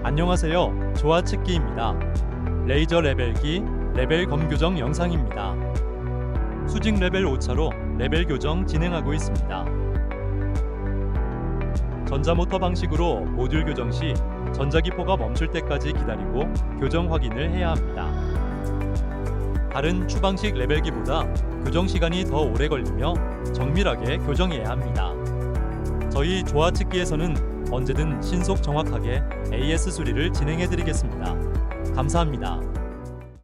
안녕하세요. 조아측기입니다. 레이저 레벨기 레벨 검 교정 영상입니다. 수직 레벨 5차로 레벨 교정 진행하고 있습니다. 전자모터 방식으로 모듈 교정 시 전자기포가 멈출 때까지 기다리고 교정 확인을 해야 합니다. 다른 추방식 레벨기보다 교정 시간이 더 오래 걸리며 정밀하게 교정해야 합니다. 저희 조아측기에서는 언제든 신속 정확하게 AS 수리를 진행해 드리겠습니다. 감사합니다.